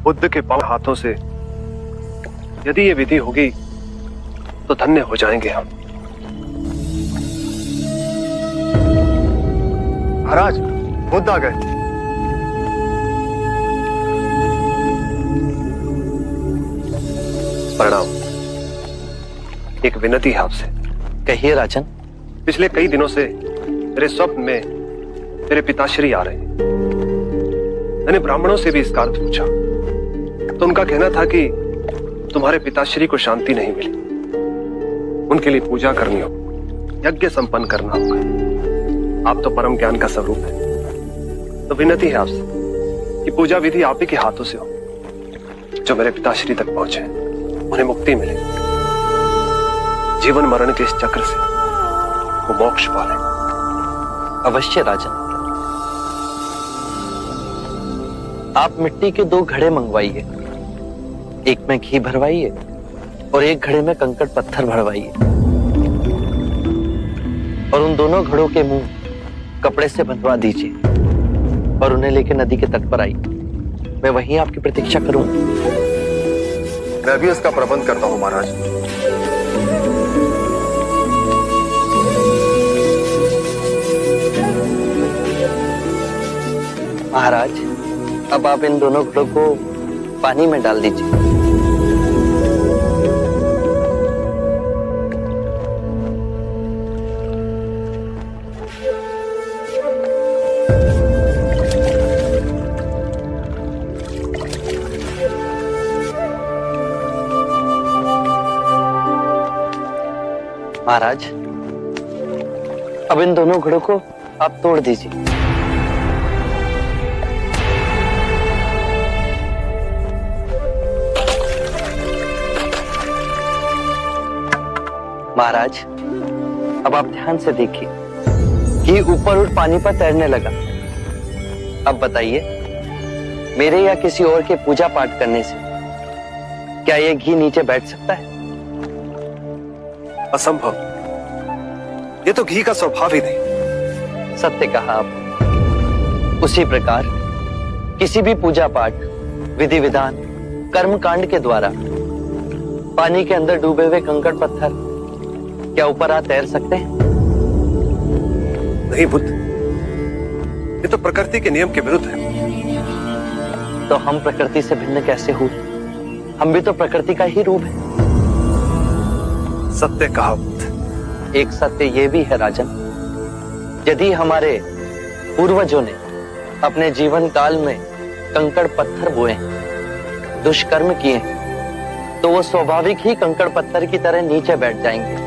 बुद्ध के पांव हाथों से यदि ये विधि होगी तो धन्य हो जाएंगे हम। महाराज, बुद्ध आ गए। प्रणाम। एक विनती है आपसे। कहिए राजन। पिछले कई दिनों से मेरे स्वप्न में मेरे पिताश्री आ रहे हैं। मैंने ब्राह्मणों से भी इसका अर्थ पूछा तो उनका कहना था कि तुम्हारे पिताश्री को शांति नहीं मिली, उनके लिए पूजा करनी हो, यज्ञ संपन्न करना होगा। आप तो परम ज्ञान का स्वरूप है, तो विनती है आपसे कि पूजा विधि आप ही के हाथों से हो, जो मेरे पिताश्री तक पहुंचे, उन्हें मुक्ति मिले, जीवन मरण के इस चक्र से वो मोक्ष पाले। अवश्य राजन। आप मिट्टी के 2 घड़े मंगवाइए, एक में घी भरवाइए और एक घड़े में कंकड़ पत्थर भरवाइए, और उन दोनों घड़ों के मुंह कपड़े से बंधवा दीजिए और उन्हें लेकर नदी के तट पर आइए। मैं वहीं आपकी प्रतीक्षा करूंगा। मैं भी इसका प्रबंध करता हूं महाराज। महाराज, अब आप इन दोनों घड़ों को पानी में डाल दीजिए। महाराज, अब इन दोनों घड़ों को आप तोड़ दीजिए। महाराज, अब आप ध्यान से देखिए कि ऊपर उठ पानी पर तैरने लगा। अब बताइए, मेरे या किसी और के पूजा पाठ करने से क्या यह घी नीचे बैठ सकता है? असंभव। ये तो घी का स्वभाव ही नहीं। सत्य कहा आप। उसी प्रकार किसी भी पूजा पाठ, विधि विधान, कर्म कांड के द्वारा पानी के अंदर डूबे हुए कंकड़ पत्थर क्या ऊपर आ तैर सकते हैं? नहीं बुद्ध, ये तो प्रकृति के नियम के विरुद्ध है। तो हम प्रकृति से भिन्न कैसे हुए? हम भी तो प्रकृति का ही रूप है। सत्य कहा बुद्ध। एक सत्य ये भी है राजन, यदि हमारे पूर्वजों ने अपने जीवन काल में कंकड़ पत्थर बोए, दुष्कर्म किए, तो वो स्वाभाविक ही कंकड़ पत्थर की तरह नीचे बैठ जाएंगे।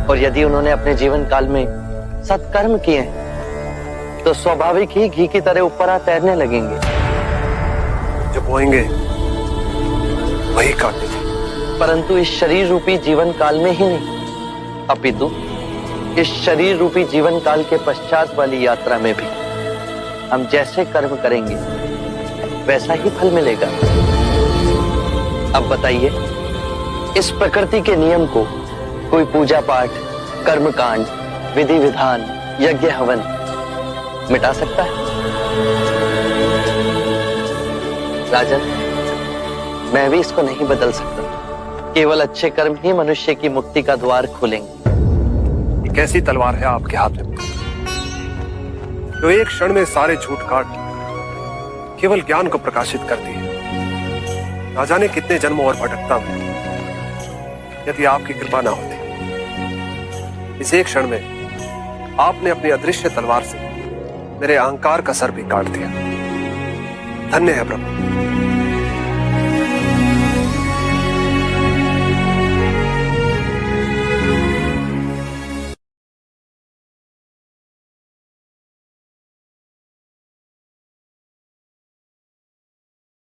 और यदि उन्होंने अपने जीवन काल में सत्कर्म किए तो स्वाभाविक ही घी की तरह ऊपर आ तैरने लगेंगे। जो बोएंगे वही काटेंगे। परंतु इस शरीर रूपी जीवन काल में ही नहीं, अपितु इस शरीर रूपी जीवन काल के पश्चात वाली यात्रा में भी हम जैसे कर्म करेंगे वैसा ही फल मिलेगा। अब बताइए, इस प्रकृति के नियम को कोई पूजा पाठ, कर्म कांड, विधि विधान, यज्ञ हवन मिटा सकता है? राजन, मैं भी इसको नहीं बदल सकता। केवल अच्छे कर्म ही मनुष्य की मुक्ति का द्वार खोलेंगे। ये कैसी तलवार है आपके हाथ में, जो एक क्षण में सारे झूठ काट केवल ज्ञान को प्रकाशित करती है। ना जाने कितने जन्मों और भटकता में यदि आपकी कृपा ना होती, इस एक क्षण में आपने अपनी अदृश्य तलवार से मेरे अहंकार का सर भी काट दिया। धन्य है प्रभु।